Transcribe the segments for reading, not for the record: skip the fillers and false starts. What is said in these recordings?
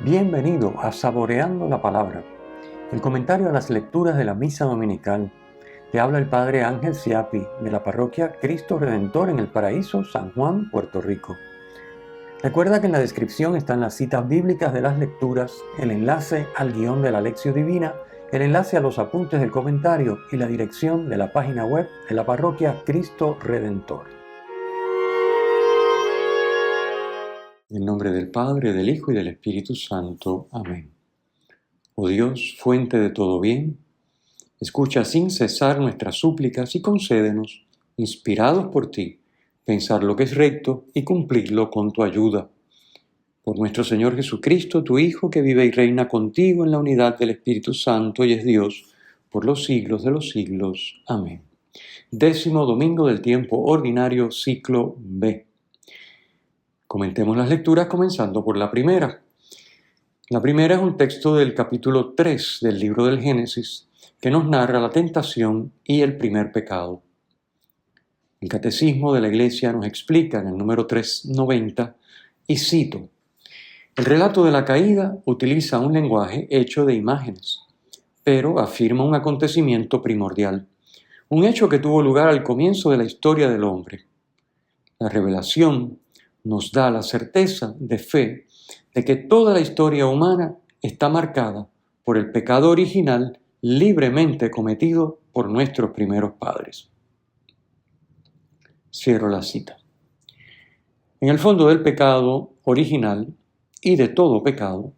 Bienvenido a Saboreando la Palabra, el comentario a las lecturas de la Misa Dominical. Te habla el Padre Ángel Siapi, de la parroquia Cristo Redentor en el Paraíso, San Juan, Puerto Rico. Recuerda que en la descripción están las citas bíblicas de las lecturas, el enlace al guión de la Lección Divina, el enlace a los apuntes del comentario y la dirección de la página web de la parroquia Cristo Redentor. En nombre del Padre, del Hijo y del Espíritu Santo. Amén. Oh Dios, fuente de todo bien, escucha sin cesar nuestras súplicas y concédenos, inspirados por ti, pensar lo que es recto y cumplirlo con tu ayuda. Por nuestro Señor Jesucristo, tu Hijo, que vive y reina contigo en la unidad del Espíritu Santo y es Dios, por los siglos de los siglos. Amén. 10º domingo del tiempo ordinario, ciclo B. Comentemos las lecturas comenzando por la primera. La primera es un texto del capítulo 3 del libro del Génesis que nos narra la tentación y el primer pecado. El Catecismo de la Iglesia nos explica en el número 390, y cito: el relato de la caída utiliza un lenguaje hecho de imágenes, pero afirma un acontecimiento primordial, un hecho que tuvo lugar al comienzo de la historia del hombre. La revelación nos da la certeza de fe de que toda la historia humana está marcada por el pecado original libremente cometido por nuestros primeros padres. Cierro la cita. En el fondo del pecado original y de todo pecado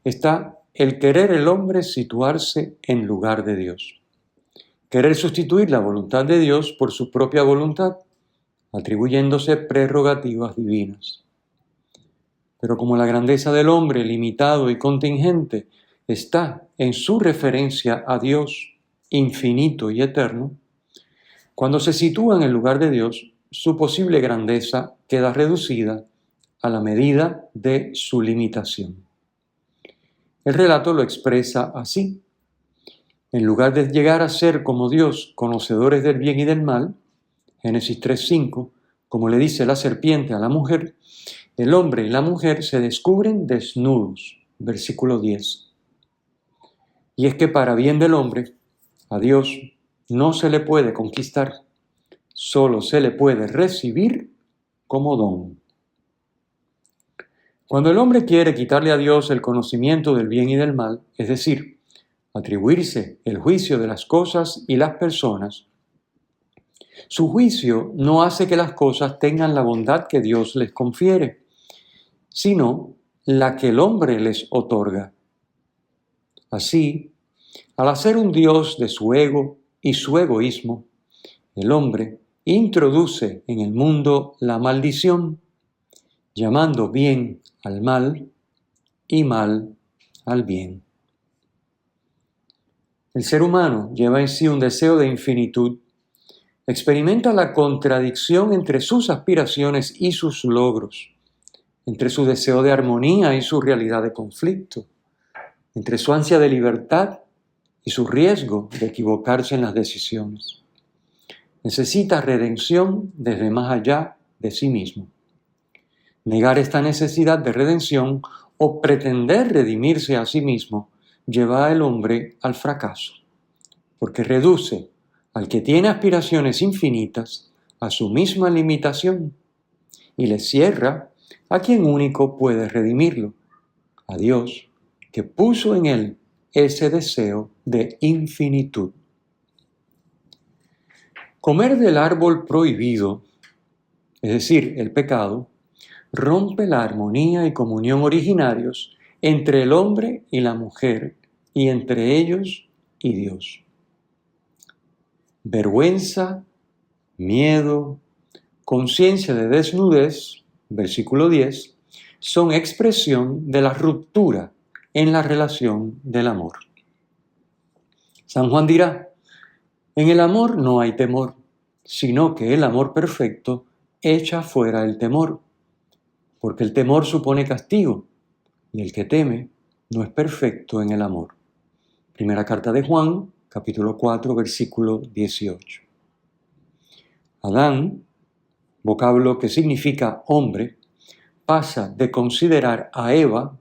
está el querer el hombre situarse en lugar de Dios, querer sustituir la voluntad de Dios por su propia voluntad, atribuyéndose prerrogativas divinas. Pero como la grandeza del hombre, limitado y contingente, está en su referencia a Dios, infinito y eterno, cuando se sitúa en el lugar de Dios, su posible grandeza queda reducida a la medida de su limitación. El relato lo expresa así: en lugar de llegar a ser como Dios, conocedores del bien y del mal, Génesis 3:5, como le dice la serpiente a la mujer, el hombre y la mujer se descubren desnudos, versículo 10. Y es que para bien del hombre, a Dios no se le puede conquistar, solo se le puede recibir como don. Cuando el hombre quiere quitarle a Dios el conocimiento del bien y del mal, es decir, atribuirse el juicio de las cosas y las personas, su juicio no hace que las cosas tengan la bondad que Dios les confiere, sino la que el hombre les otorga. Así, al hacer un Dios de su ego y su egoísmo, el hombre introduce en el mundo la maldición, llamando bien al mal y mal al bien. El ser humano lleva en sí un deseo de infinitud, experimenta la contradicción entre sus aspiraciones y sus logros, entre su deseo de armonía y su realidad de conflicto, entre su ansia de libertad y su riesgo de equivocarse en las decisiones. Necesita redención desde más allá de sí mismo. Negar esta necesidad de redención o pretender redimirse a sí mismo lleva al hombre al fracaso, porque reduce al que tiene aspiraciones infinitas a su misma limitación y le cierra a quien único puede redimirlo, a Dios, que puso en él ese deseo de infinitud. Comer del árbol prohibido, es decir, el pecado, rompe la armonía y comunión originarios entre el hombre y la mujer y entre ellos y Dios. Vergüenza, miedo, conciencia de desnudez, versículo 10, son expresión de la ruptura en la relación del amor. San Juan dirá: en el amor no hay temor, sino que el amor perfecto echa fuera el temor, porque el temor supone castigo, y el que teme no es perfecto en el amor. Primera carta de Juan, capítulo 4, versículo 18. Adán, vocablo que significa hombre, pasa de considerar a Eva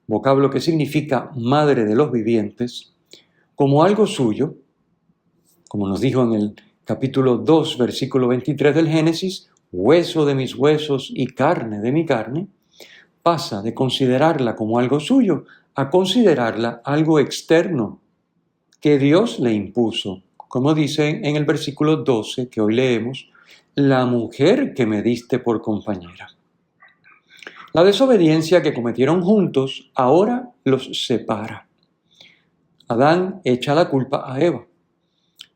vocablo que significa madre de los vivientes, como algo suyo, como nos dijo en el capítulo 2, versículo 23 del Génesis, hueso de mis huesos y carne de mi carne, pasa de considerarla como algo suyo a considerarla algo externo que Dios le impuso. Como dice en el versículo 12 que hoy leemos, la mujer que me diste por compañera. La desobediencia que cometieron juntos ahora los separa. Adán echa la culpa a Eva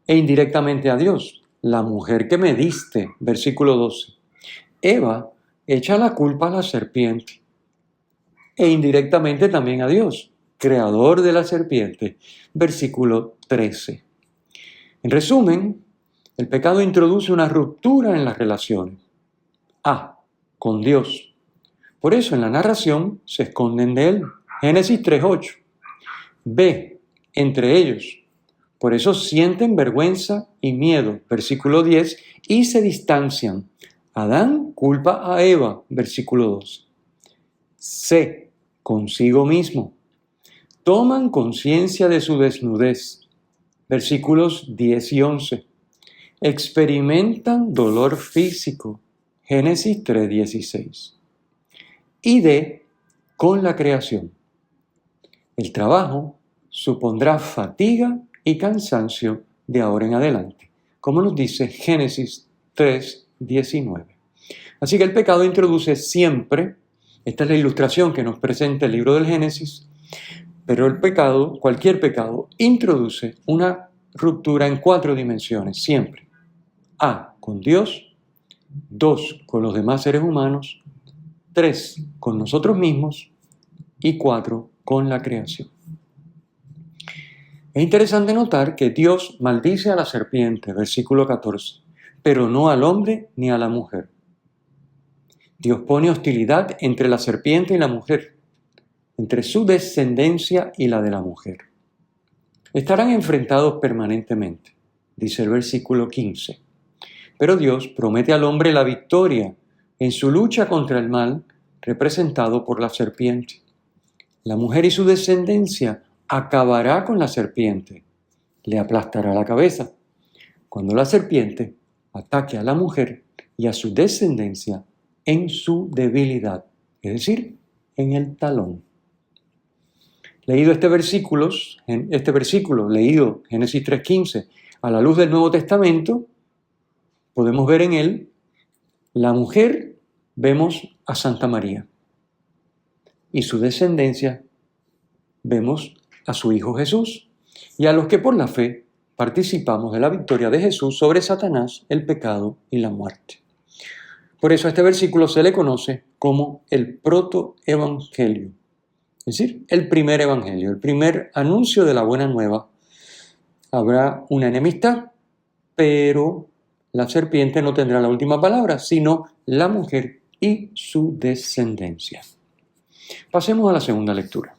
e indirectamente a Dios. La mujer que me diste, versículo 12. Eva echa la culpa a la serpiente e indirectamente también a Dios, creador de la serpiente, versículo 13. En resumen, el pecado introduce una ruptura en las relaciones. A, con Dios. Por eso en la narración se esconden de él. Génesis 3:8. B, entre ellos. Por eso sienten vergüenza y miedo, versículo 10, y se distancian. Adán culpa a Eva, versículo 12. C, consigo mismo. Toman conciencia de su desnudez, versículos 10 y 11. Experimentan dolor físico, Génesis 3:16. Y D, con la creación. El trabajo supondrá fatiga y cansancio de ahora en adelante, como nos dice Génesis 3:19. Así que el pecado introduce siempre, esta es la ilustración que nos presenta el libro del Génesis, pero el pecado, cualquier pecado, introduce una ruptura en 4 dimensiones, siempre. A, con Dios. 2, con los demás seres humanos. 3, con nosotros mismos. Y 4, con la creación. Es interesante notar que Dios maldice a la serpiente, versículo 14, pero no al hombre ni a la mujer. Dios pone hostilidad entre la serpiente y la mujer, entre su descendencia y la de la mujer. Estarán enfrentados permanentemente, dice el versículo 15. Pero Dios promete al hombre la victoria en su lucha contra el mal representado por la serpiente. La mujer y su descendencia acabará con la serpiente, le aplastará la cabeza, cuando la serpiente ataque a la mujer y a su descendencia en su debilidad, es decir, en el talón. Leído este versículo, leído Génesis 3:15, a la luz del Nuevo Testamento, podemos ver en él, la mujer, vemos a Santa María, y su descendencia, vemos a su Hijo Jesús, y a los que por la fe participamos de la victoria de Jesús sobre Satanás, el pecado y la muerte. Por eso a este versículo se le conoce como el protoevangelio, es decir, el primer evangelio, el primer anuncio de la buena nueva. Habrá una enemistad, pero la serpiente no tendrá la última palabra, sino la mujer y su descendencia. Pasemos a la segunda lectura.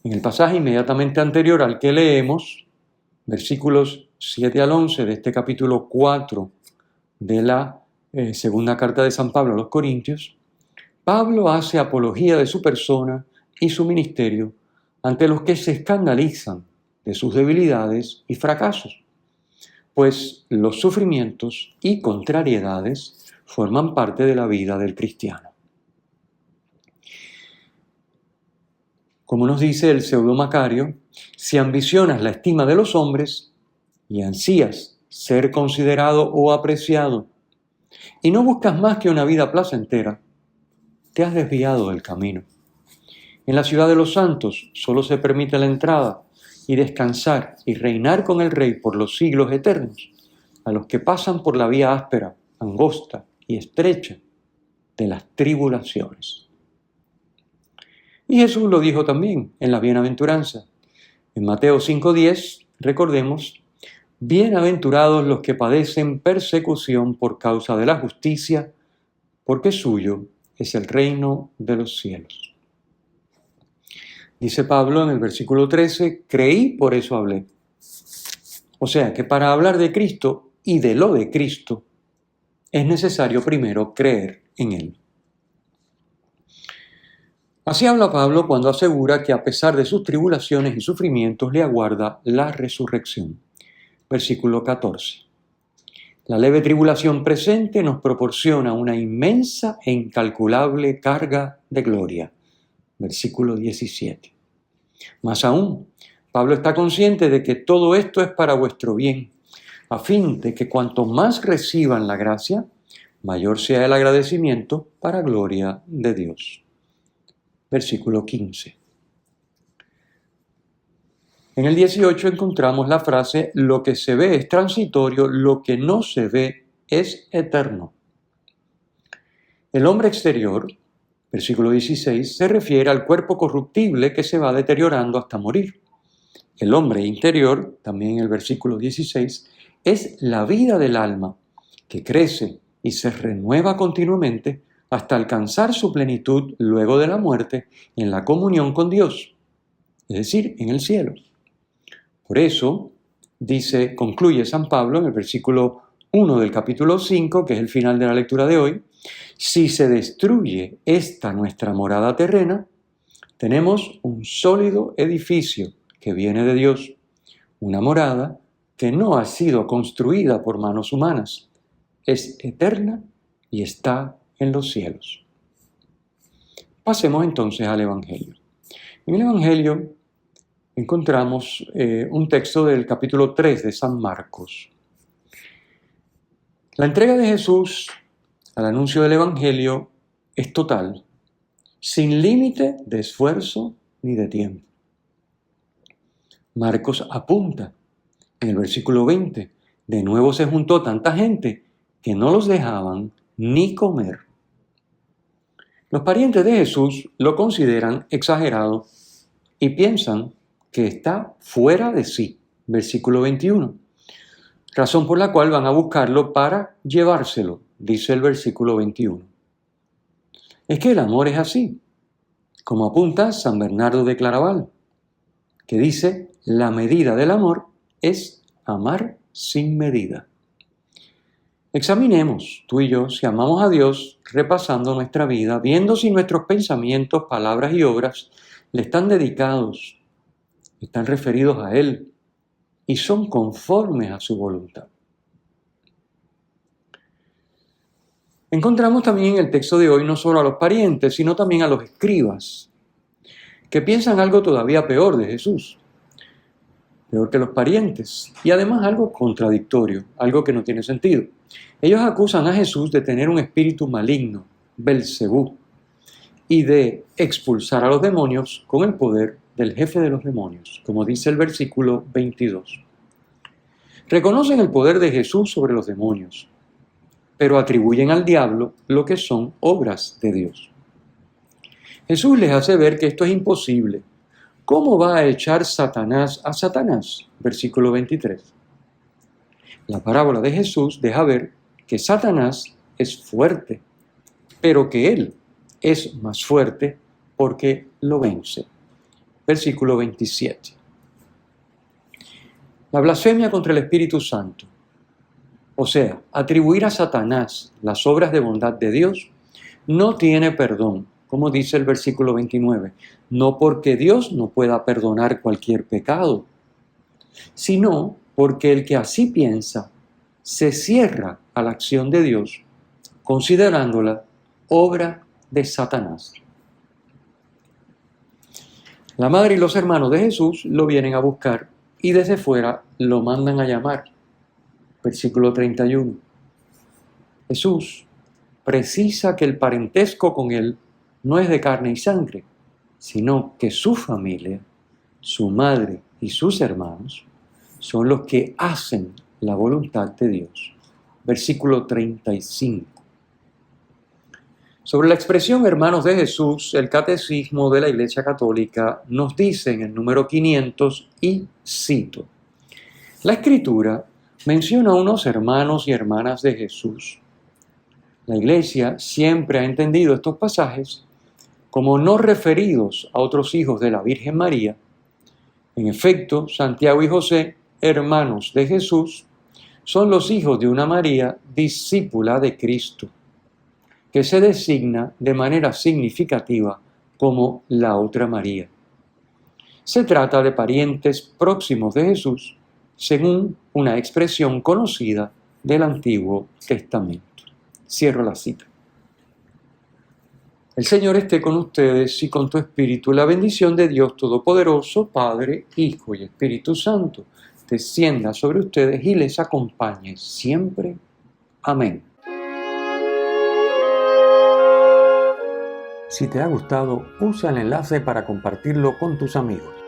En el pasaje inmediatamente anterior al que leemos, versículos 7 al 11 de este capítulo 4 de la segunda carta de San Pablo a los Corintios, Pablo hace apología de su persona y su ministerio ante los que se escandalizan de sus debilidades y fracasos, pues los sufrimientos y contrariedades forman parte de la vida del cristiano. Como nos dice el pseudo Macario, si ambicionas la estima de los hombres y ansías ser considerado o apreciado y no buscas más que una vida placentera, te has desviado del camino. En la ciudad de los santos solo se permite la entrada y descansar y reinar con el Rey por los siglos eternos a los que pasan por la vía áspera, angosta y estrecha de las tribulaciones. Y Jesús lo dijo también en la bienaventuranza. En Mateo 5:10, recordemos, bienaventurados los que padecen persecución por causa de la justicia, porque suyo es el reino de los cielos. Dice Pablo en el versículo 13, creí, por eso hablé. O sea que para hablar de Cristo y de lo de Cristo, es necesario primero creer en Él. Así habla Pablo cuando asegura que a pesar de sus tribulaciones y sufrimientos le aguarda la resurrección. Versículo 14. La leve tribulación presente nos proporciona una inmensa e incalculable carga de gloria. Versículo 17. Más aún, Pablo está consciente de que todo esto es para vuestro bien, a fin de que cuanto más reciban la gracia, mayor sea el agradecimiento para gloria de Dios. Versículo 15. En el 18 encontramos la frase: lo que se ve es transitorio, lo que no se ve es eterno. El hombre exterior, versículo 16, se refiere al cuerpo corruptible que se va deteriorando hasta morir. El hombre interior, también en el versículo 16, es la vida del alma, que crece y se renueva continuamente hasta alcanzar su plenitud luego de la muerte en la comunión con Dios, es decir, en el cielo. Por eso, concluye San Pablo en el versículo 1 del capítulo 5, que es el final de la lectura de hoy: si se destruye esta nuestra morada terrena, tenemos un sólido edificio que viene de Dios, una morada que no ha sido construida por manos humanas, es eterna y está en los cielos. Pasemos entonces al Evangelio. En el Evangelio encontramos un texto del capítulo 3 de San Marcos. La entrega de Jesús al anuncio del Evangelio es total, sin límite de esfuerzo ni de tiempo. Marcos apunta en el versículo 20: de nuevo se juntó tanta gente que no los dejaban ni comer. Los parientes de Jesús lo consideran exagerado y piensan que está fuera de sí. Versículo 21. Razón por la cual van a buscarlo para llevárselo, dice el versículo 21. Es que el amor es así, como apunta San Bernardo de Claraval, que dice: la medida del amor es amar sin medida. Examinemos, tú y yo, si amamos a Dios repasando nuestra vida, viendo si nuestros pensamientos, palabras y obras le están dedicados, están referidos a Él y son conformes a su voluntad. Encontramos también en el texto de hoy no solo a los parientes, sino también a los escribas, que piensan algo todavía peor de Jesús, peor que los parientes, y además algo contradictorio, algo que no tiene sentido. Ellos acusan a Jesús de tener un espíritu maligno, Belcebú, y de expulsar a los demonios con el poder del jefe de los demonios, como dice el versículo 22. Reconocen el poder de Jesús sobre los demonios, pero atribuyen al diablo lo que son obras de Dios. Jesús les hace ver que esto es imposible. ¿Cómo va a echar Satanás a Satanás? Versículo 23. La parábola de Jesús deja ver que Satanás es fuerte, pero que él es más fuerte porque lo vence. Versículo 27. La blasfemia contra el Espíritu Santo, o sea, atribuir a Satanás las obras de bondad de Dios, no tiene perdón, como dice el versículo 29, no porque Dios no pueda perdonar cualquier pecado, sino porque el que así piensa se cierra a la acción de Dios, considerándola obra de Satanás. La madre y los hermanos de Jesús lo vienen a buscar y desde fuera lo mandan a llamar. Versículo 31. Jesús precisa que el parentesco con él no es de carne y sangre, sino que su familia, su madre y sus hermanos son los que hacen la voluntad de Dios. Versículo 35. Sobre la expresión hermanos de Jesús, el Catecismo de la Iglesia Católica nos dice en el número 500, y cito: la Escritura menciona a unos hermanos y hermanas de Jesús. La Iglesia siempre ha entendido estos pasajes como no referidos a otros hijos de la Virgen María. En efecto, Santiago y José, hermanos de Jesús, son los hijos de una María discípula de Cristo, que se designa de manera significativa como la otra María. Se trata de parientes próximos de Jesús, según una expresión conocida del Antiguo Testamento. Cierro la cita. El Señor esté con ustedes y con tu espíritu. La bendición de Dios Todopoderoso, Padre, Hijo y Espíritu Santo, descienda sobre ustedes y les acompañe siempre. Amén. Si te ha gustado, usa el enlace para compartirlo con tus amigos.